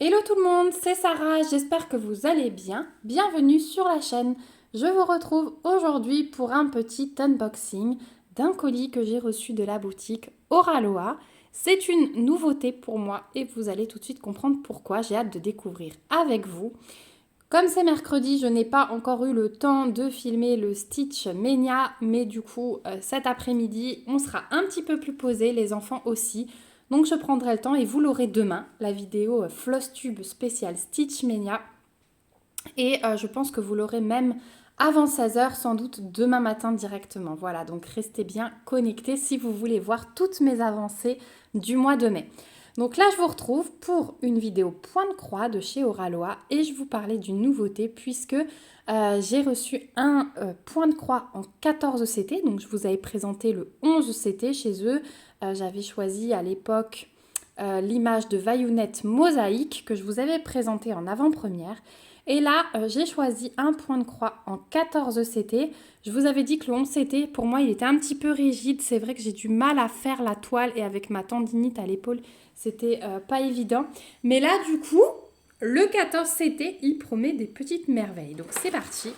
Hello tout le monde, c'est Sarah, j'espère que vous allez bien. Bienvenue sur la chaîne. Je vous retrouve aujourd'hui pour un petit unboxing d'un colis que j'ai reçu de la boutique Oraloa. C'est une nouveauté pour moi et vous allez tout de suite comprendre pourquoi. J'ai hâte de découvrir avec vous. Comme c'est mercredi, je n'ai pas encore eu le temps de filmer le Stitch Mania, mais du coup, cet après-midi, on sera un petit peu plus posé, les enfants aussi. Donc je prendrai le temps et vous l'aurez demain, la vidéo Flosstube spéciale Stitch Mania. Et je pense que vous l'aurez même avant 16h, sans doute demain matin directement. Voilà, donc restez bien connectés si vous voulez voir toutes mes avancées du mois de mai. Donc là, je vous retrouve pour une vidéo point de croix de chez Oraloa et je vous parlais d'une nouveauté puisque j'ai reçu un point de croix en 14 CT. Donc je vous avais présenté le 11 CT chez eux. J'avais choisi à l'époque l'image de Vayounette Mosaïque que je vous avais présentée en avant-première. Et là, j'ai choisi un point de croix en 14 CT. Je vous avais dit que le 11 CT, pour moi, il était un petit peu rigide. C'est vrai que j'ai du mal à faire la toile et avec ma tendinite à l'épaule, c'était pas évident. Mais là, du coup, le 14 CT, il promet des petites merveilles. Donc, c'est parti.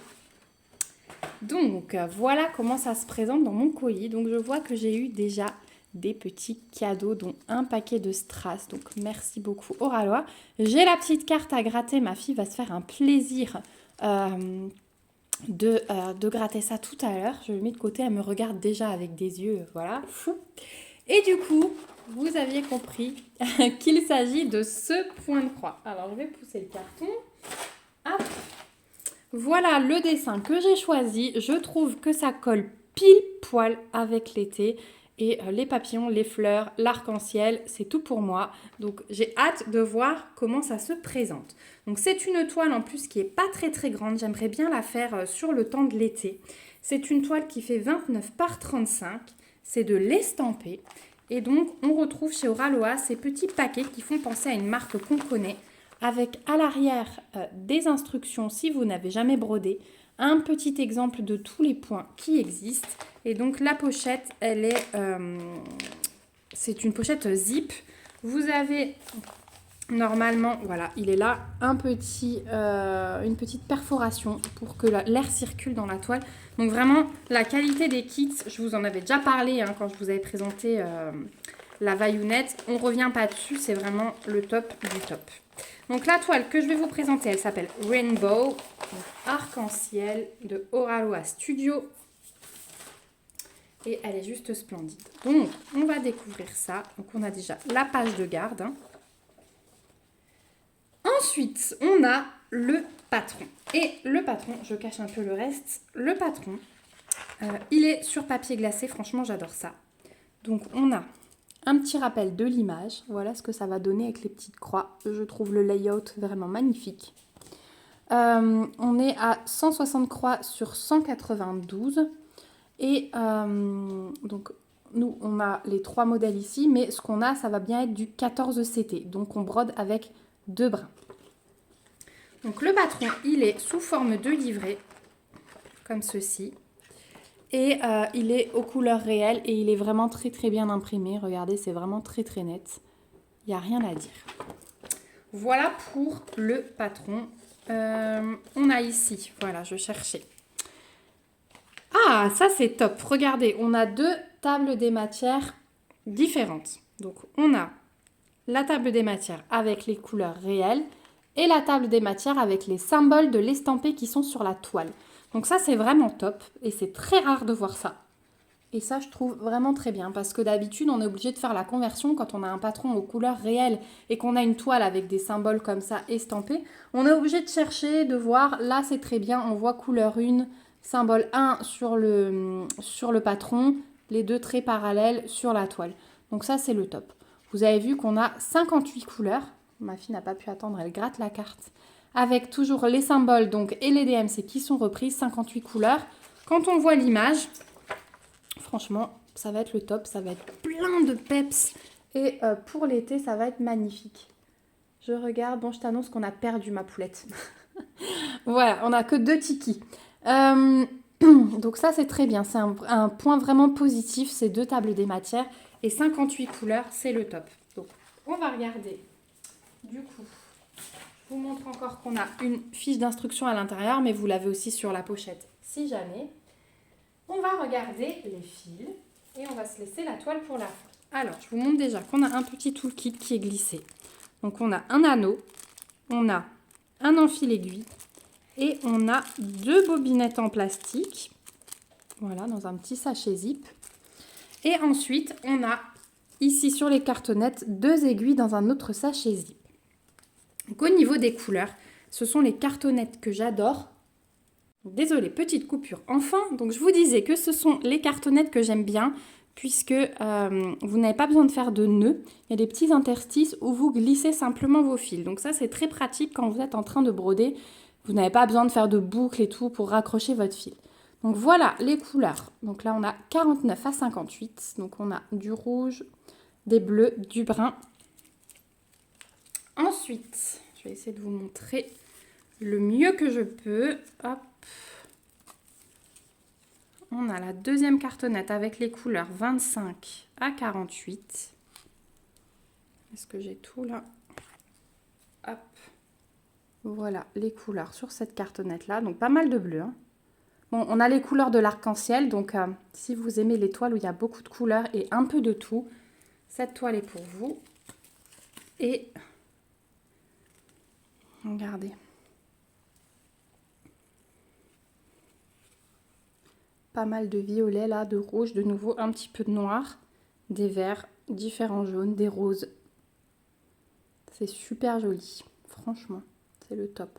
Donc, voilà comment ça se présente dans mon colis. Donc, je vois que j'ai eu déjà des petits cadeaux, dont un paquet de strass. Donc, merci beaucoup Oraloa. J'ai la petite carte à gratter. Ma fille va se faire un plaisir de gratter ça tout à l'heure. Je le mets de côté. Elle me regarde déjà avec des yeux, voilà, fou. Et du coup, vous aviez compris qu'il s'agit de ce point de croix. Alors, je vais pousser le carton. Hop. Voilà le dessin que j'ai choisi. Je trouve que ça colle pile poil avec l'été. Et les papillons, les fleurs, l'arc-en-ciel, c'est tout pour moi. Donc j'ai hâte de voir comment ça se présente. Donc c'est une toile en plus qui n'est pas très grande. J'aimerais bien la faire sur le temps de l'été. C'est une toile qui fait 29 par 35. C'est de l'estampé. Et donc on retrouve chez Oraloa ces petits paquets qui font penser à une marque qu'on connaît, avec à l'arrière des instructions si vous n'avez jamais brodé, un petit exemple de tous les points qui existent. Et donc la pochette, c'est une pochette zip. Vous avez normalement, voilà, il est là, une petite perforation pour que l'air circule dans la toile. Donc vraiment, la qualité des kits, je vous en avais déjà parlé quand je vous avais présenté la Vayounette. On ne revient pas dessus, c'est vraiment le top du top. Donc la toile que je vais vous présenter, elle s'appelle Rainbow, arc-en-ciel de Oraloa Studio. Et elle est juste splendide. Donc on va découvrir ça. Donc on a déjà la page de garde. Ensuite, on a le patron. Et le patron, je cache un peu le reste. Le patron, il est sur papier glacé. Franchement, j'adore ça. Donc on a un petit rappel de l'image. Voilà ce que ça va donner avec les petites croix. Je trouve le layout vraiment magnifique. On est à 160 croix sur 192. Et donc, nous, on a les 3 modèles ici. Mais ce qu'on a, ça va bien être du 14 CT. Donc, on brode avec 2 brins. Donc, le patron, il est sous forme de livret. Comme ceci. Et il est aux couleurs réelles et il est vraiment très bien imprimé. Regardez, c'est vraiment très net. Il n'y a rien à dire. Voilà pour le patron. On a ici, voilà, je cherchais. Ah, ça c'est top. Regardez, on a 2 tables des matières différentes. Donc, on a la table des matières avec les couleurs réelles et la table des matières avec les symboles de l'estampé qui sont sur la toile. Donc ça, c'est vraiment top et c'est très rare de voir ça. Et ça, je trouve vraiment très bien parce que d'habitude, on est obligé de faire la conversion quand on a un patron aux couleurs réelles et qu'on a une toile avec des symboles comme ça estampés. On est obligé de chercher, de voir. Là, c'est très bien. On voit couleur 1, symbole 1 sur le patron, les 2 traits parallèles sur la toile. Donc ça, c'est le top. Vous avez vu qu'on a 58 couleurs. Ma fille n'a pas pu attendre, elle gratte la carte. Avec toujours les symboles donc, et les DMC qui sont reprises, 58 couleurs. Quand on voit l'image, franchement, ça va être le top. Ça va être plein de peps. Et pour l'été, ça va être magnifique. Je regarde. Bon, je t'annonce qu'on a perdu ma poulette. Voilà, on n'a que 2 tikis. Donc ça, c'est très bien. C'est un point vraiment positif. C'est 2 tables des matières. Et 58 couleurs, c'est le top. Donc, on va regarder. Du coup, vous montre encore qu'on a une fiche d'instruction à l'intérieur, mais vous l'avez aussi sur la pochette si jamais. On va regarder les fils et on va se laisser la toile pour la fin. Alors, je vous montre déjà qu'on a un petit toolkit qui est glissé. Donc, on a un anneau, on a un enfil aiguille et on a 2 bobinettes en plastique. Voilà, dans un petit sachet zip. Et ensuite, on a ici sur les cartonnettes 2 aiguilles dans un autre sachet zip. Donc, au niveau des couleurs, ce sont les cartonnettes que j'adore. Désolée, petite coupure. Enfin, donc je vous disais que ce sont les cartonnettes que j'aime bien puisque vous n'avez pas besoin de faire de nœuds. Il y a des petits interstices où vous glissez simplement vos fils. Donc ça, c'est très pratique quand vous êtes en train de broder. Vous n'avez pas besoin de faire de boucles et tout pour raccrocher votre fil. Donc voilà les couleurs. Donc là, on a 49 à 58. Donc on a du rouge, des bleus, du brun. Ensuite, je vais essayer de vous montrer le mieux que je peux. Hop. On a la deuxième cartonnette avec les couleurs 25 à 48. Est-ce que j'ai tout là? Hop. Voilà les couleurs sur cette cartonnette-là. Donc pas mal de bleu. Hein. Bon, on a les couleurs de l'arc-en-ciel. Donc si vous aimez les toiles où il y a beaucoup de couleurs et un peu de tout, cette toile est pour vous. Et regardez. Pas mal de violet là, de rouge, de nouveau un petit peu de noir, des verts, différents jaunes, des roses. C'est super joli, franchement, c'est le top.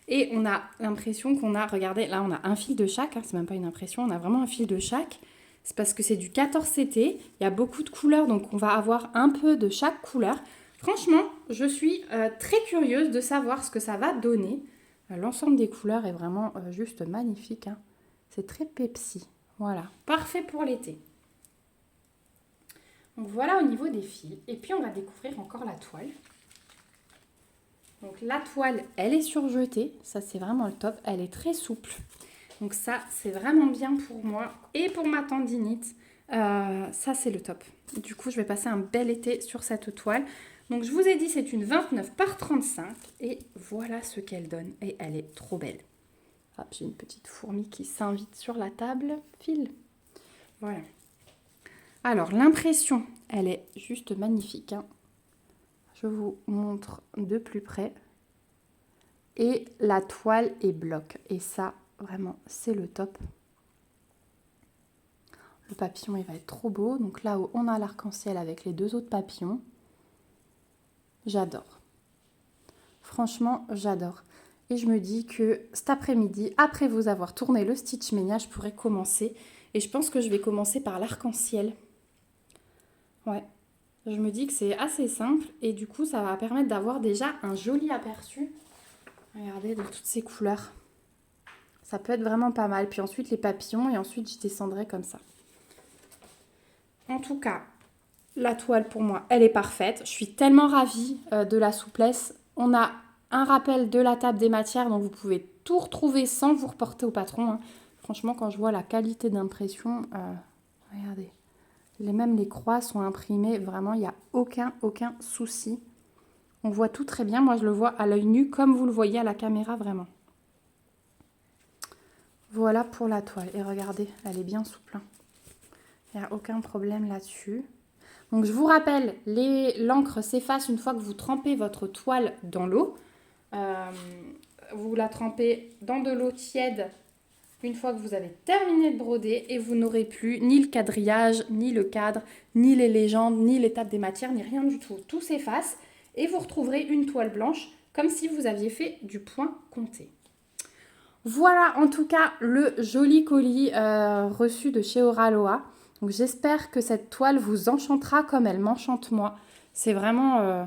Et on a l'impression qu'on a, regardez, là on a un fil de chaque, hein, c'est même pas une impression, on a vraiment un fil de chaque. C'est parce que c'est du 14CT, il y a beaucoup de couleurs, donc on va avoir un peu de chaque couleur. Franchement, je suis très curieuse de savoir ce que ça va donner. L'ensemble des couleurs est vraiment juste magnifique, hein. C'est très Pepsi. Voilà, parfait pour l'été. Donc voilà au niveau des fils. Et puis on va découvrir encore la toile. Donc la toile, elle est surjetée. Ça, c'est vraiment le top. Elle est très souple. Donc ça, c'est vraiment bien pour moi et pour ma tendinite. Ça, c'est le top. Du coup, je vais passer un bel été sur cette toile. Donc je vous ai dit, c'est une 29 par 35. Et voilà ce qu'elle donne. Et elle est trop belle. Hop, j'ai une petite fourmi qui s'invite sur la table. File. Voilà. Alors, l'impression, elle est juste magnifique. Hein. Je vous montre de plus près. Et la toile est bloc. Et ça, vraiment, c'est le top. Le papillon, il va être trop beau. Donc là où on a l'arc-en-ciel avec les 2 autres papillons. J'adore. Franchement, j'adore. Et je me dis que cet après-midi, après vous avoir tourné le Stitch Mania, je pourrais commencer. Et je pense que je vais commencer par l'arc-en-ciel. Ouais. Je me dis que c'est assez simple. Et du coup, ça va permettre d'avoir déjà un joli aperçu. Regardez, de toutes ces couleurs. Ça peut être vraiment pas mal. Puis ensuite, les papillons. Et ensuite, je descendrai comme ça. En tout cas, la toile, pour moi, elle est parfaite. Je suis tellement ravie de la souplesse. On a un rappel de la table des matières, donc vous pouvez tout retrouver sans vous reporter au patron. Hein. Franchement, quand je vois la qualité d'impression, regardez, même les croix sont imprimées, vraiment, il n'y a aucun souci. On voit tout très bien, moi je le vois à l'œil nu, comme vous le voyez à la caméra, vraiment. Voilà pour la toile, et regardez, elle est bien souple. Hein. Il n'y a aucun problème là-dessus. Donc je vous rappelle, l'encre s'efface une fois que vous trempez votre toile dans l'eau. Vous la trempez dans de l'eau tiède une fois que vous avez terminé de broder et vous n'aurez plus ni le quadrillage, ni le cadre, ni les légendes, ni l'étape des matières, ni rien du tout. Tout s'efface et vous retrouverez une toile blanche comme si vous aviez fait du point compté. Voilà en tout cas le joli colis reçu de chez Oraloa. Donc j'espère que cette toile vous enchantera comme elle m'enchante moi. C'est vraiment...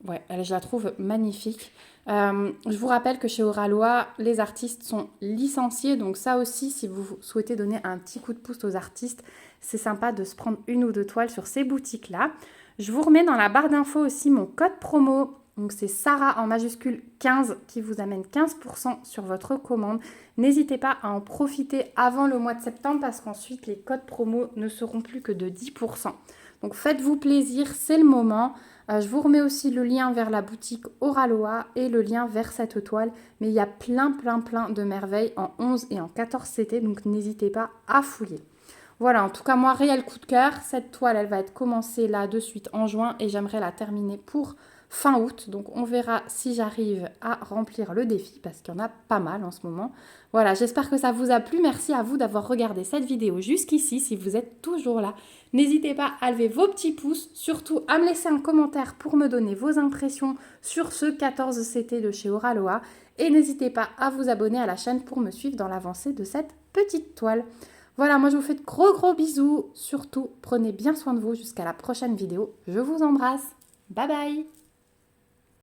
ouais, je la trouve magnifique. Je vous rappelle que chez Oraloa, les artistes sont licenciés. Donc ça aussi, si vous souhaitez donner un petit coup de pouce aux artistes, c'est sympa de se prendre 1 ou 2 toiles sur ces boutiques-là. Je vous remets dans la barre d'infos aussi mon code promo. Donc c'est Sarah en majuscule 15 qui vous amène 15% sur votre commande. N'hésitez pas à en profiter avant le mois de septembre parce qu'ensuite les codes promo ne seront plus que de 10%. Donc faites-vous plaisir, c'est le moment. Je vous remets aussi le lien vers la boutique Oraloa et le lien vers cette toile. Mais il y a plein de merveilles en 11 et en 14 CT, donc n'hésitez pas à fouiller. Voilà, en tout cas, moi, réel coup de cœur. Cette toile, elle va être commencée là de suite en juin et j'aimerais la terminer pour fin août. Donc, on verra si j'arrive à remplir le défi parce qu'il y en a pas mal en ce moment. Voilà, j'espère que ça vous a plu. Merci à vous d'avoir regardé cette vidéo jusqu'ici. Si vous êtes toujours là, n'hésitez pas à lever vos petits pouces, surtout à me laisser un commentaire pour me donner vos impressions sur ce 14 CT de chez Oraloa. Et n'hésitez pas à vous abonner à la chaîne pour me suivre dans l'avancée de cette petite toile. Voilà, moi je vous fais de gros bisous. Surtout, prenez bien soin de vous jusqu'à la prochaine vidéo. Je vous embrasse. Bye bye.